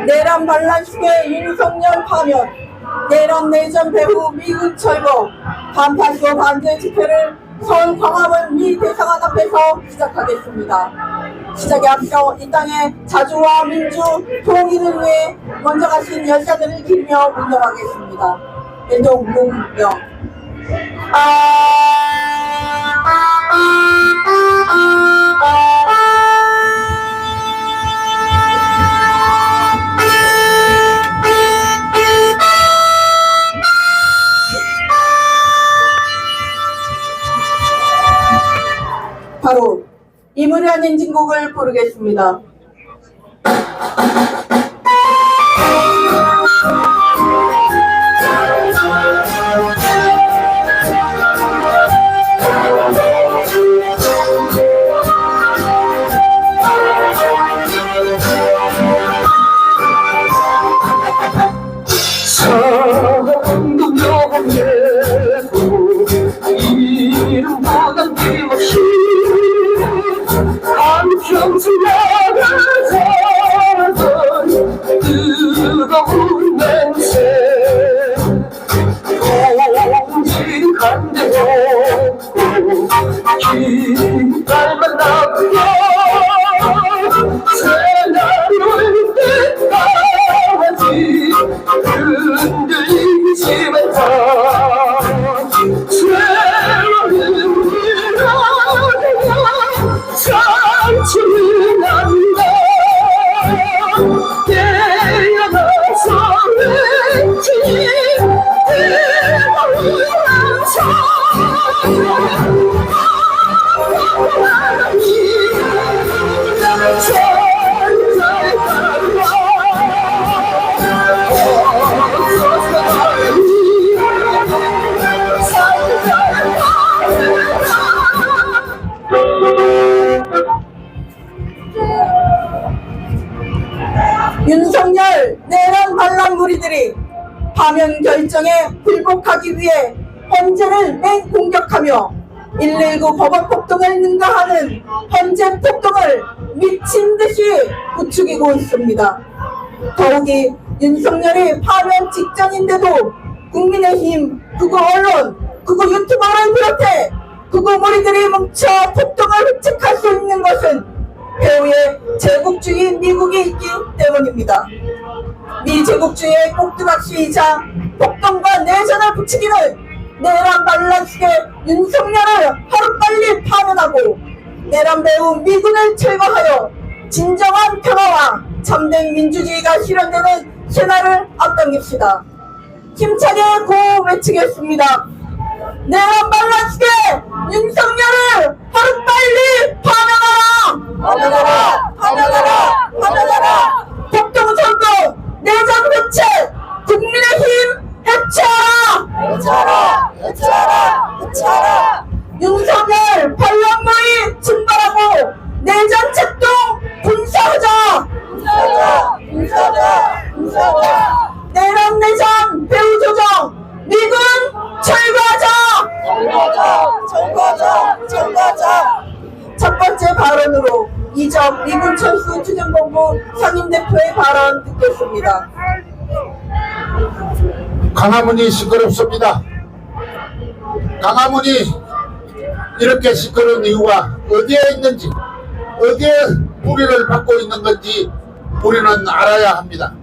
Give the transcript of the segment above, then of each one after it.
내란 반란식의 윤석열 파면, 내란 내전 배후 미군 철거, 반팔소 반대 집회를 서울 광화문 미 대사관 앞에서 시작하겠습니다. 시작에 앞서 이 땅의 자주와 민주, 통일을 위해 먼저 가신 열사들을 기리며 운동하겠습니다. 일동문명. 바로 이문현 인진곡을 부르겠습니다. 이름보다 힘없이 한평생 나가자던 뜨거운 냄새 동질한 대로 깃발만 나쁘려 새날올 때까지 흔들리지만 다 상처는 난다 깨어나서 왠지 뜨거운 윤석열 내란 반란 무리들이 파면 결정에 불복하기 위해 헌재를 맹공격하며 119 법원 폭동을 능가하는 헌재 폭동을 미친 듯이 부추기고 있습니다. 더욱이 윤석열이 파면 직전인데도 국민의힘, 극우 언론, 극우 유튜버를 비롯해 극우 무리들이 뭉쳐 폭동을 획책할 수 있는 것은 배후에 제국주의 미국이 있기 때문입니다. 미 제국주의의 꼭두각시이자 폭동과 내전을 부추기는 내란 반란식의 윤석열을 하루빨리 파면하고 내란 배후 미군을 철거하여 진정한 평화와 참된 민주주의가 실현되는 새날을 앞당깁시다. 힘차게 구호 외치겠습니다. 내란 반란식의 윤석열을 하루빨리 파면하라! 파면하라! 파면하라! 파면하라! 폭동선거, 내전 해체, 국민의힘 해체하라! 해체하라! 해체하라! 해체하라! 윤석열 반란무리 증발하고 내전 책동 군사하자! 군사하자! 군사하자! 군사하자! 내란 내전 배후 조정 미군 철거하자! 철거하자! 철거하자! 철거하자! 첫 번째 발언으로 이적 미군 철수 추진본부 상임대표의 발언 듣겠습니다. 광화문이 시끄럽습니다. 광화문이 이렇게 시끄러운 이유가 어디에 있는지, 어디에 우리를 받고 있는 건지 우리는 알아야 합니다.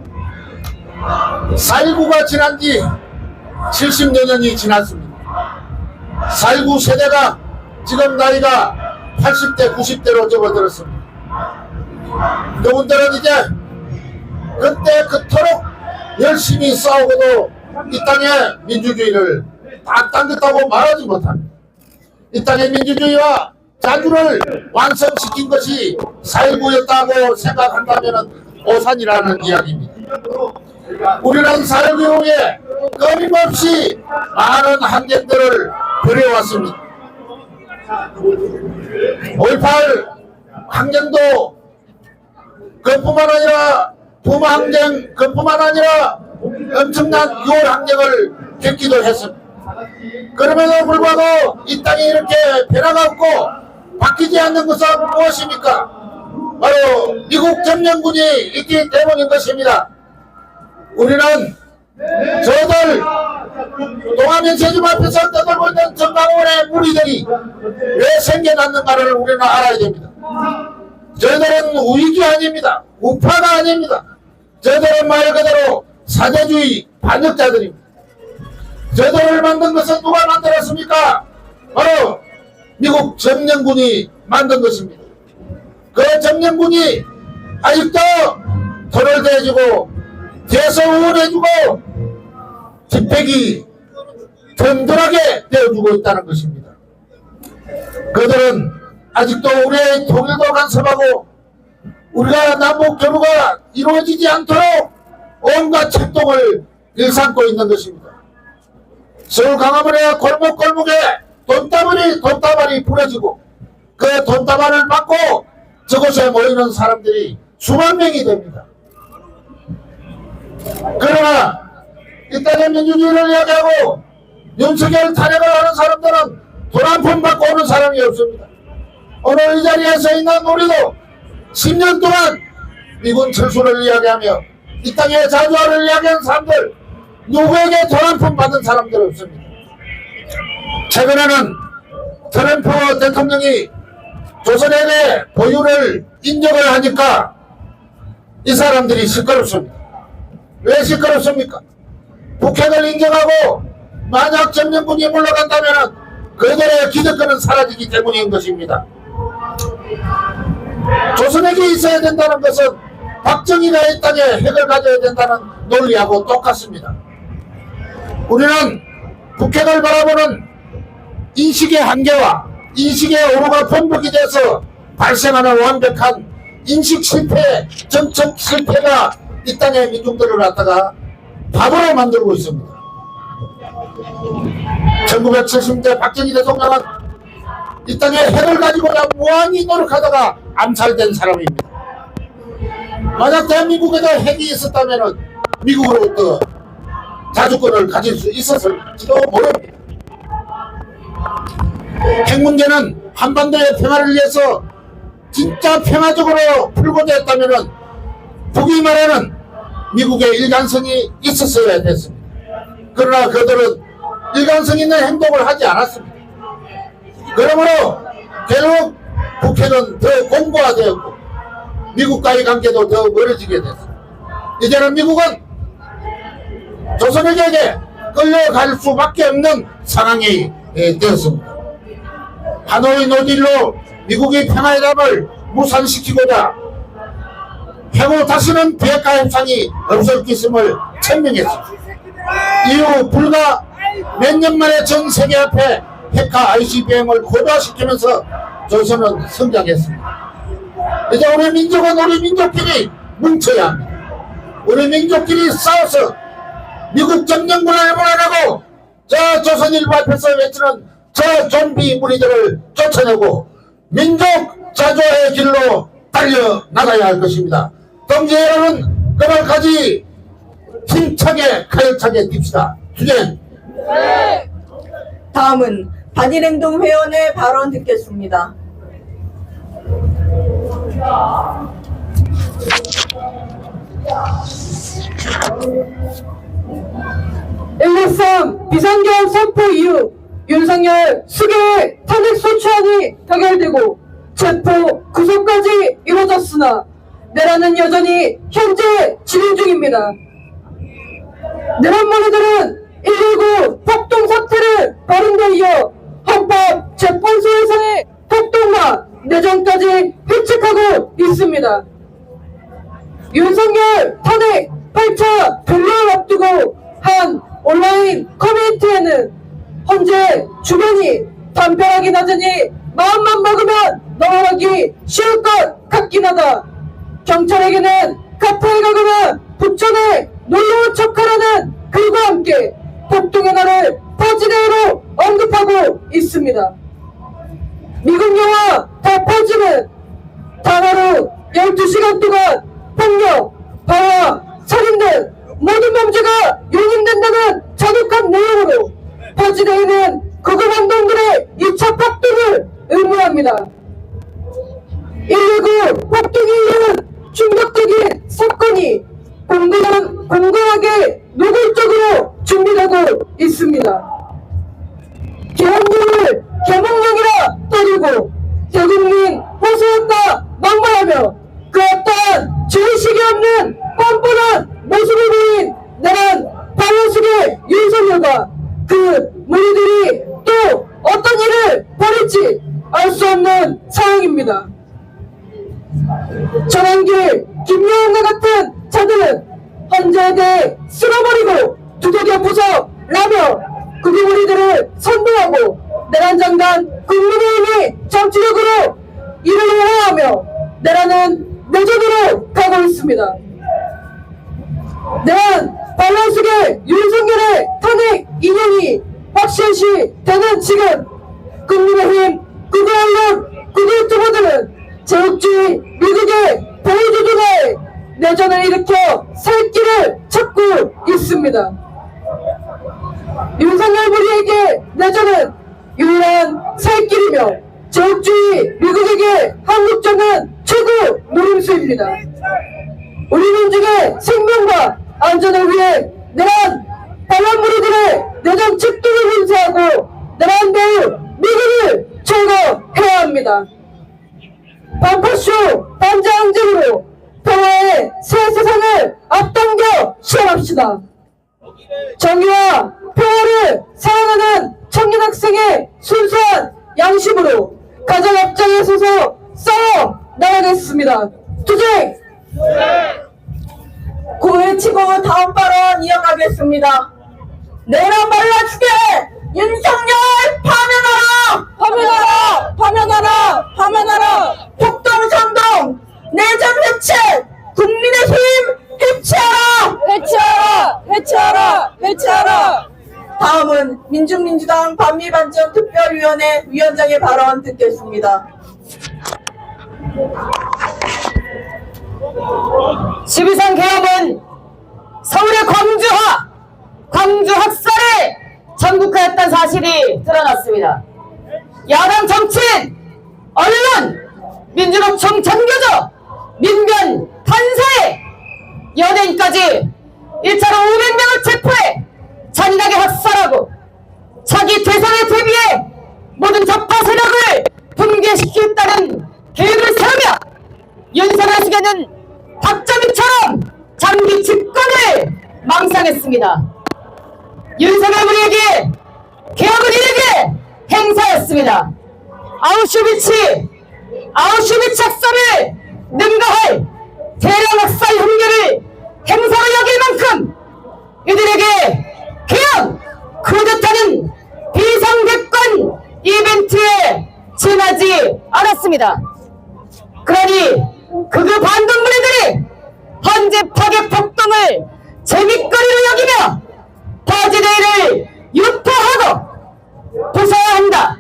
4.19가 지난 지 70여 년이 지났습니다. 4.19 세대가 지금 나이가 80대, 90대로 접어들었습니다. 그분들은 이제 그때 그토록 열심히 싸우고도 이 땅의 민주주의를 다 당겼다고 말하지 못합니다. 이 땅의 민주주의와 자주를 완성시킨 것이 4.19였다고 생각한다면 오산이라는 이야기입니다. 우리는 4.19 이후에 끊임없이 많은 항쟁들을 벌여왔습니다. 5.18 항쟁도 그뿐만 아니라 부마 항쟁, 그뿐만 아니라 엄청난 6월 항쟁을 겪기도 했습니다. 그럼에도 불구하고 이 땅이 이렇게 변화가 없고 바뀌지 않는 것은 무엇입니까? 바로 미국 미국 점령군이 있기 때문인 것입니다. 우리는 저들 동아면 제집 앞에서 떠들고 있는 정강원의 무리들이 왜 생겨났는가를 우리는 알아야 됩니다. 저들은 우익이 아닙니다. 우파가 아닙니다. 저들은 말 그대로 사대주의 반역자들입니다. 저들을 만든 것은 누가 만들었습니까? 바로 미국 점령군이 만든 것입니다. 그 점령군이 아직도 돈을 대주고 대서 후원해주고 집회기 든든하게 되어주고 있다는 것입니다. 그들은 아직도 우리의 통일도 간섭하고 우리가 남북 교류가 이루어지지 않도록 온갖 책동을 일삼고 있는 것입니다. 서울 강화문의 골목골목에 돈다발이 부러지고 그 돈다발을 받고 저곳에 모이는 사람들이 수만 명이 됩니다. 그러나 이 땅의 민주주의를 이야기하고 윤석열 탄핵을 하는 사람들은 돈 한 푼 받고 오는 사람이 없습니다. 오늘 이 자리에 서 있는 우리도 10년 동안 미군 철수를 이야기하며 이 땅의 자주화를 이야기하는 사람들 누구에게 돈 한 푼 받은 사람들 없습니다. 최근에는 트럼프 대통령이 조선해대 보유를 인정을 하니까 이 사람들이 시끄럽습니다. 왜 시끄럽습니까? 북핵을 인정하고 만약 점령군이 물러간다면 그들의 기득권은 사라지기 때문인 것입니다. 조선핵이 있어야 된다는 것은 박정희가 이 땅에 핵을 가져야 된다는 논리하고 똑같습니다. 우리는 북핵을 바라보는 인식의 한계와 인식의 오류가 번복이 돼서 발생하는 완벽한 인식 실패, 정책 실패가 이 땅의 민중들을 갖다가 바보로 만들고 있습니다. 1970대 박정희 대통령은 이 땅에 핵을 가지고자 무한히 노력하다가 암살된 사람입니다. 만약 대한민국에도 핵이 있었다면 미국으로부터 자주권을 가질 수 있었을지도 모릅니다. 핵 문제는 한반도의 평화를 위해서 진짜 평화적으로 풀고자 했다면 북이 말하는 미국의 일관성이 있었어야 됐습니다. 그러나 그들은 일관성 있는 행동을 하지 않았습니다. 그러므로 결국 북핵은 더 공고화되었고 미국과의 관계도 더 멀어지게 됐습니다. 이제는 미국은 조선에게 끌려갈 수밖에 없는 상황이 되었습니다. 하노이 노딜로 미국이 평화의 답을 무산시키고자 향후 다시는 비핵화 협상이 없을 것임을 천명했습니다. 이후 불과 몇 년 만에 전 세계 앞에 핵화 ICBM을 고도화시키면서 조선은 성장했습니다. 이제 우리 민족은 우리 민족끼리 뭉쳐야 합니다. 우리 민족끼리 싸워서 미국 점령군을 몰아내고 저 조선일보 앞에서 외치는 저 좀비 무리들을 쫓아내고 민족 자주화의 길로 달려나가야 할 것입니다. 동지 여러분, 그날까지 힘차게 가열차게 뜁시다. 주제. 다음은 반일행동 회원의 발언 듣겠습니다. 일일삼 비상계엄 선포 이후 윤석열 수개의 탄핵 소추안이 가결되고 체포 구속까지 이루어졌으나 내란은 여전히 현재 진행 중입니다. 내란 무리들은 119 폭동 사태를 벌인 데 이어 헌법재판소에서의 폭동과 내정까지 획책하고 있습니다. 윤석열 탄핵 8차 변론을 앞두고 한 온라인 커뮤니티에는 현재 주변이 담벼락이 낮으니 마음만 먹으면 넘어가기 쉬울 것 같긴 하다. 경찰에게는 카페에 가거나 부천에 놀러온 척하라는 글과 함께 폭동의 날을 퍼지대로 언급하고 있습니다. 미국 영화 더 퍼지는 단하루 12시간 동안 폭력, 방화, 살인 등 모든 범죄가 용인된다는 잔혹한 내용으로 퍼지대에는 극우반동들의 2차 폭동을 의무합니다. 119 폭동 이후는 전환길, 김여원과 같은 자들은 헌재에 대해 쓸어버리고 두들겨 부숴라며 국유무리들을 선동하고 내란 장관 국민의힘이 정치력으로 이를 호화하며 내란은 내전으로 가고 있습니다. 내란 반란 속에 윤석열의 탄핵 인연이 확실시 되는 지금 국민의힘, 국외언론, 국외유튜버들은 제국주의 미국의 보호주주가의 내전을 일으켜 살 길을 찾고 있습니다. 윤석열 무리에게 내전은 유일한 살 길이며 제국주의 미국에게 한국전은 최고 노림수입니다. 우리 민족의 생명과 안전을 위해 내란 반란 무리들의 내전 책동을 인쇄하고 내란 배후 미국을 제거해야 합니다. 반포쇼 반자항쟁으로 평화의 새 세상을 앞당겨 시험합시다. 정의와 평화를 사랑하는 청년 학생의 순수한 양심으로 가장 앞장에 서서 싸워 나가겠습니다. 투쟁! 고해치고 다음 발언 이어가겠습니다. 내란 발라주게 윤석열 파면하라! 파면하라! 파면하라! 파면하라! 폭동선동! 내전 해체! 국민의힘 해체하라! 해체하라! 해체하라! 해체하라! 다음은 민중민주당 반미반전특별위원회 위원장의 발언 듣겠습니다. 12.3 계엄은 서울의 광주 학살에 전국화했다는 사실이 드러났습니다. 야당 정치인, 언론, 민주노총 전교조, 민변, 판사에 연예인까지 1차로 500명을 체포해 잔인하게 학살하고 자기 대선에 대비해 모든 적파 세력을 붕괴시키겠다는 계획을 세우며 윤석열 측에는 박정희처럼 장기 집권을 망상했습니다. 윤석열 우리에게 개혁은 이에게 행사였습니다. 아우슈비츠 학살을 능가할 대량 학살 흉내를 행사로 여길 만큼 이들에게 개혁, 쿠데타는 비상대권 이벤트에 지나지 않았습니다. 그러니 극우 반동무리들이 헌재 파괴 폭동을 재밌거리로 여기며 버즈데이를 유포하고 부숴야 한다,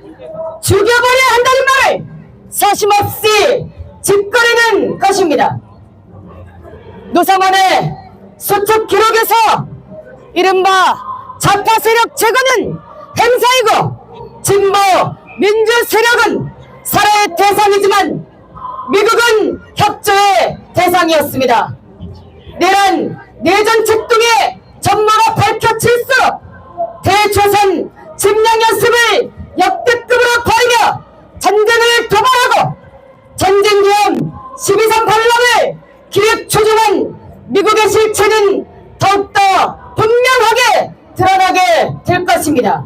죽여버려야 한다는 말을 서심없이 짓거리는 것입니다. 노사만의 수첩 기록에서 이른바 좌파 세력 제거는 행사이고 진보 민주 세력은 살아의 대상이지만 미국은 협조의 대상이었습니다. 내전 책동의 전모가 밝혀질수록 대초선 침략 연습을 역대급으로 벌이며 전쟁을 도발하고 전쟁 기험 12.3 반란을 기획 조종한 미국의 실체는 더욱더 분명하게 드러나게 될 것입니다.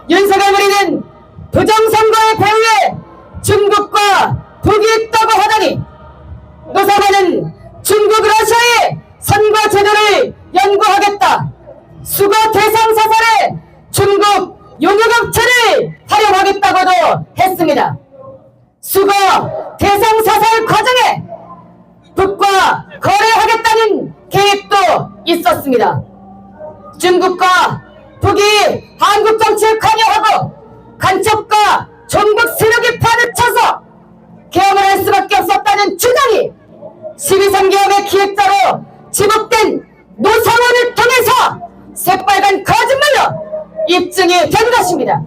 윤석열 무리는 부정선거의 배후에 중국과 북이 있다고 하다니 노사만은 중국 러시아의 선거 제도를 연구하겠다, 수거 대상 사살에 중국 용역업체를 활용하겠다고도 했습니다. 수거 대상 사살 과정에 북과 거래하겠다는 계획도 있었습니다. 중국과 북이 한국 정치에 관여하고 간첩과 종북 세력이 판을 쳐서 계엄을 할 수밖에 없었다는 주장이 12.3 계엄의 기획자로 지목된 노상원을 통해서 새빨간 거짓말로 입증이 된 것입니다.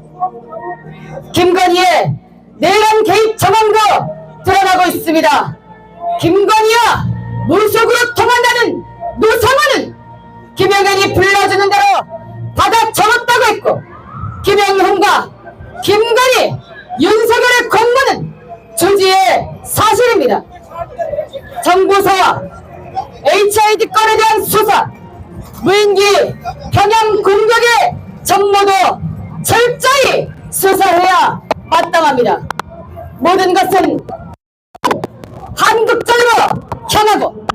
김건희의 내란 개입 정황도 드러나고 있습니다. 김건희와 물속으로 통한다는 노상원은 김영현이 불러주는 대로 받아 적었다고 했고, 김영훈과 김건희, 윤석열의 공모는 조지의 사실입니다. 정보사 HID 건에 대한 수사, 무인기 평양 공격의 정모도 철저히 수사해야 마땅합니다. 모든 것은 한 부정하고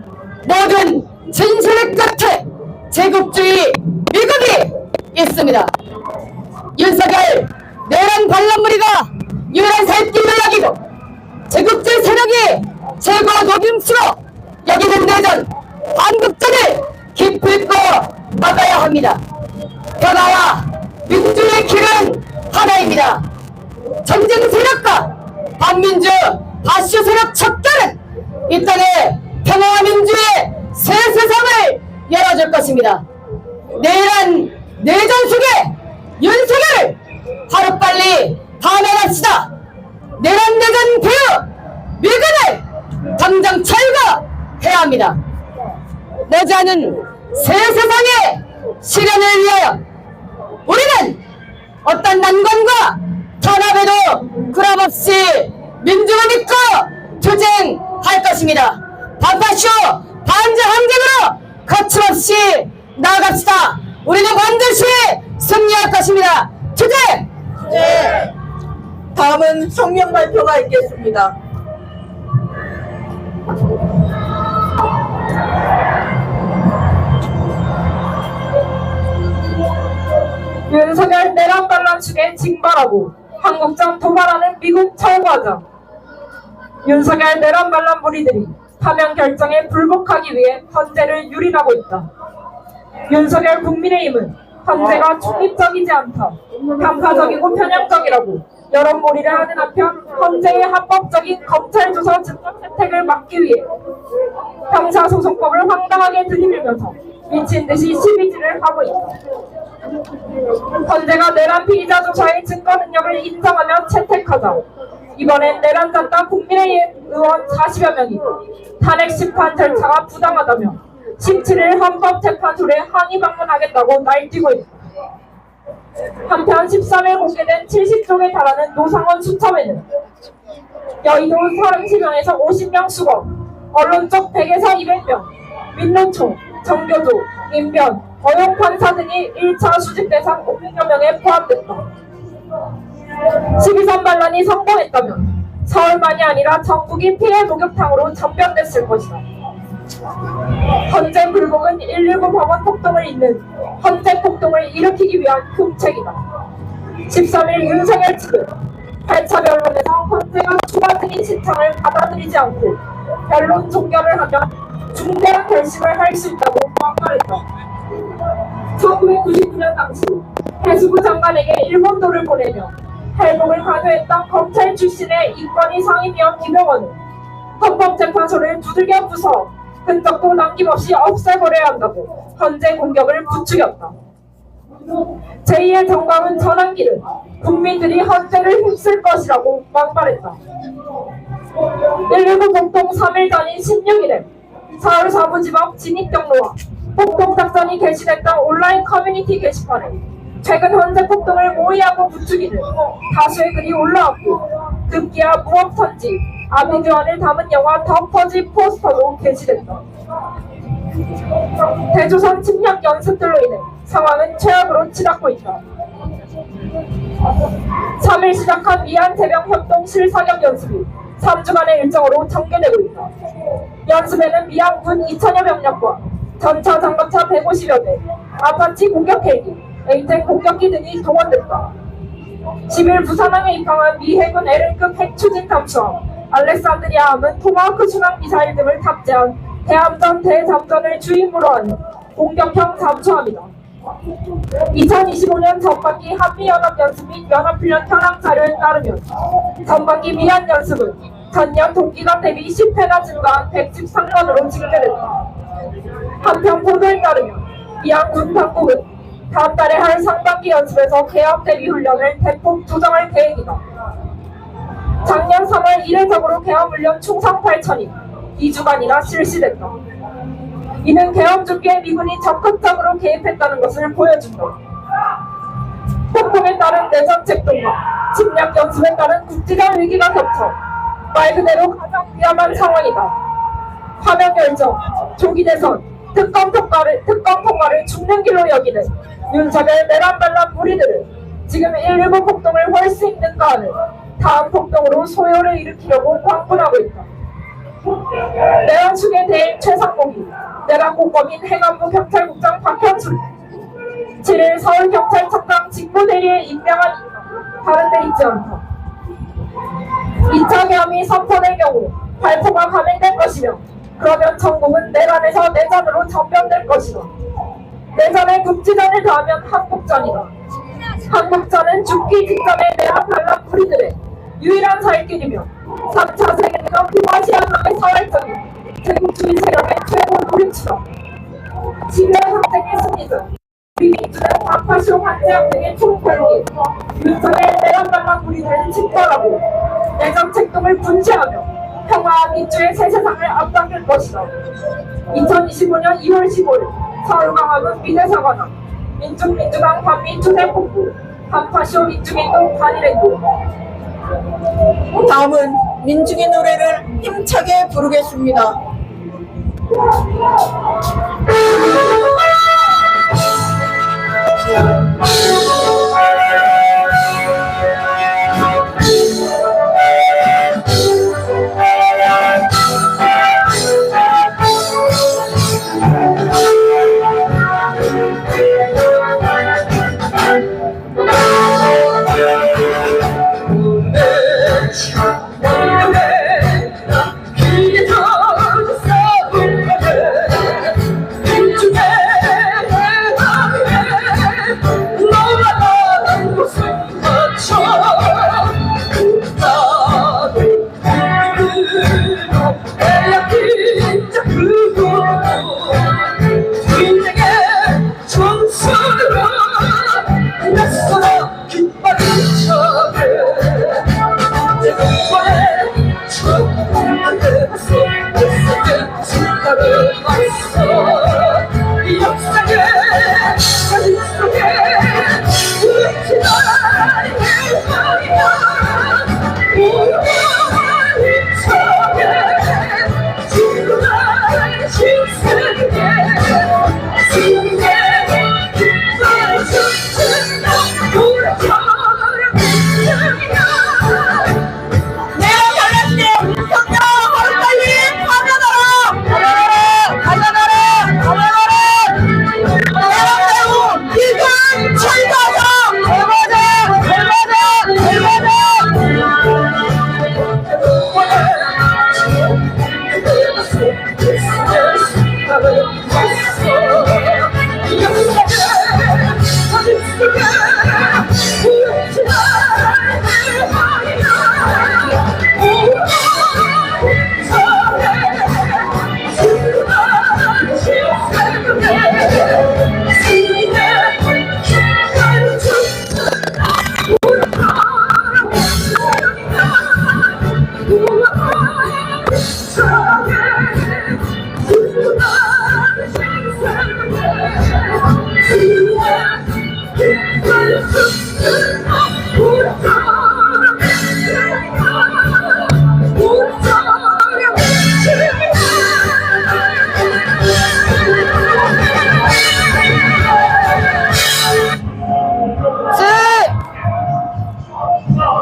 모든 진실의 끝에 제국주의 미국이 있습니다. 윤석열 내란 반란무리가 유일한 살길을 여기고 제국주의 세력이 최고 녹임수로 여기는 내전 반국전을 기필코 막아야 합니다. 변화와 민주의 길은 하나입니다. 전쟁 세력과 반민주 바쇼 세력 척결은 이 땅에 평화와 민주의 새 세상을 열어줄 것입니다. 내란 내전 속에 윤석열을 하루빨리 파면합시다. 내란 내전 배후 미군을 당장 철거해야 합니다. 내자는 새 세상의 실현을 위하여 우리는 어떤 난관과 탄압에도 구람없이 민주를 믿고 투쟁할 것입니다. 반파쇼 반제 항쟁으로 거침없이 나아갑시다. 우리는 반드시 승리할 것입니다. 투쟁! 네. 다음은 성명 발표가 있겠습니다. 윤석열 내란 반란 측에 징발하고 한국전 도발하는 미군 철거하자. 윤석열 내란 반란 무리들이 파면 결정에 불복하기 위해 헌재를 유린하고 있다. 윤석열 국민의힘은 헌재가 중립적이지 않다, 편파적이고 편향적이라고 여론몰이를 하는 한편 헌재의 합법적인 검찰 조사 증거 채택을 막기 위해 형사소송법을 황당하게 들이밀면서 미친듯이 시비질을 하고 있다. 헌재가 내란 피의자 조사의 증거 능력을 인정하며 채택하자 이번엔 내란 잔다 국민의힘 의원 40여 명이 탄핵 심판 절차가 부당하다며 17일 헌법재판소에 항의 방문하겠다고 날뛰고 있다. 한편 13일 공개된 70쪽에 달하는 노상원 수첩에는 여의도 30명에서 50명 수거, 언론 쪽 100에서 200명, 민노총, 정교조, 인변, 어용판사 등이 1차 수집 대상 500여 명에 포함됐다. 12.3 반란이 성공했다면 서울만이 아니라 전국이 피해 목욕탕으로 전변됐을 것이다. 헌재 불복은 119 법원 폭동을 잇는 헌재 폭동을 일으키기 위한 흉책이다. 13일 윤석열 측은 8차 변론에서 헌재가 추가 증인 신청을 받아들이지 않고 변론 종결을 하면 중대한 결심을 할 수 있다고 막말했다. 1999년 당시 해수부 장관에게 일본도를 보내며 탈북을 강요했던 검찰 출신의 인권위 상임위원 김영원은 헌법재판소를 두들겨 부숴 흔적도 남김없이 없애버려야 한다고 헌재 공격을 부추겼다. 제2의 정광훈 전환기는 국민들이 헌재를 힘쓸 것이라고 막말했다. 119 폭동 3일 전인 16일에 서울 서부지법 진입경로와 폭동작전이 게시됐던 온라인 커뮤니티 게시판에 최근 헌재 폭동을 모의하고 부추기는 다수의 글이 올라왔고 급기야 무업선지, 아비규환을 담은 영화 더 퍼지 포스터도 게시됐다. 대조선 침략 연습들로 인해 상황은 최악으로 치닫고 있다. 3일 시작한 미얀 대병 협동 실사격 연습이 3주간의 일정으로 전개되고 있다. 연습에는 미얀군 2,000여 병력과 전차 장갑차 150여 대, 아파치 공격 헬기, 에이텍 공격기 등이 동원됐다. 10일 부산항에 입항한 미 해군 LN급 핵추진 잠수함 알렉산드리아함은 토마호크 순항 미사일 등을 탑재한 대함전 대잠전을 주임무로 하는 공격형 잠수함이다. 2025년 전반기 한미연합연습 및 연합훈련 현황 자료에 따르면 전반기 미얀 연습은 전년 동기간 대비 10회나 증가한 113건으로 집계됐다. 한편 보도에 따르면 미얀 군 당국은 다음 달에 할 상반기 연습에서 개합 대비 훈련을 대폭 조정할 계획이다. 작년 3월 이례적으로 개합 훈련 충성 8,000이 2주간이나 실시됐다. 이는 개업 준비에 미군이 적극적으로 개입했다는 것을 보여준다. 폭동에 따른 내전 책동과 침략 연습에 따른 국지적 위기가 겹쳐 말 그대로 가장 위험한 상황이다. 파면 결정, 조기 대선, 특검 통과를 죽는 길로 여기는 윤석열 내란 반란 무리들은 지금 119 폭동을 할 수 있는가 하는 다음 폭동으로 소요를 일으키려고 광분하고 있다. 내란 측에 대해 최상목이, 내란 공범인 행안부 경찰국장 박형수, 7일 서울경찰청장 직무대리에 임명한 다른 데 있지 않다. 2차 계엄이 선포될 경우 발포가 감행될 것이며, 그러면 전국은 내란에서 내전으로 전변될 것이다. 내전에 국지전을 더하면 한국전이다. 한국전은 죽기 직전에 내란 반란 무리들의 유일한 살길이며 3차 세계대전 동아시아상의 사활적인 제국주의 세력의 최고 노림수다. 지구의 항쟁의 승리자 우리 민주는 반파쇼 반대항 등의 총패로 윤석의 내란 반란 무리들을 징벌하고 내전 책동을 분쇄하며 평화와 민주의 새 세상을 앞당길 것이다. 2025년 2월 15일 서울광화문 미대사관앞 민중민주당 반민초대본부 반파쇼 민중행동 단일행동. 다음은 민중의 노래를 힘차게 부르겠습니다.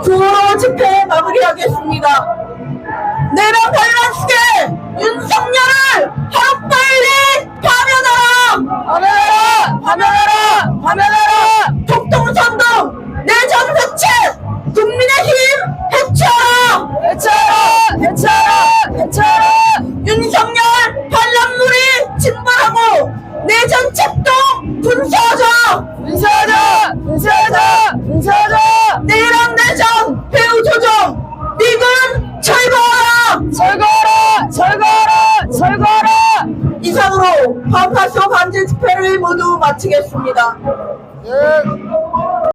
구호로 집회 마무리하겠습니다. 내란 반란 시대 윤석열을 하루빨리 파면하라! 파면하라! 폭동선동 내전 해체 국민의힘 해체하라! 윤석열 반란물이 진발하고 내전 책동 분쇄하자! 내란 내전 배후 조정 미군 철거하라! 이상으로 반파쇼 반제 집회를 모두 마치겠습니다.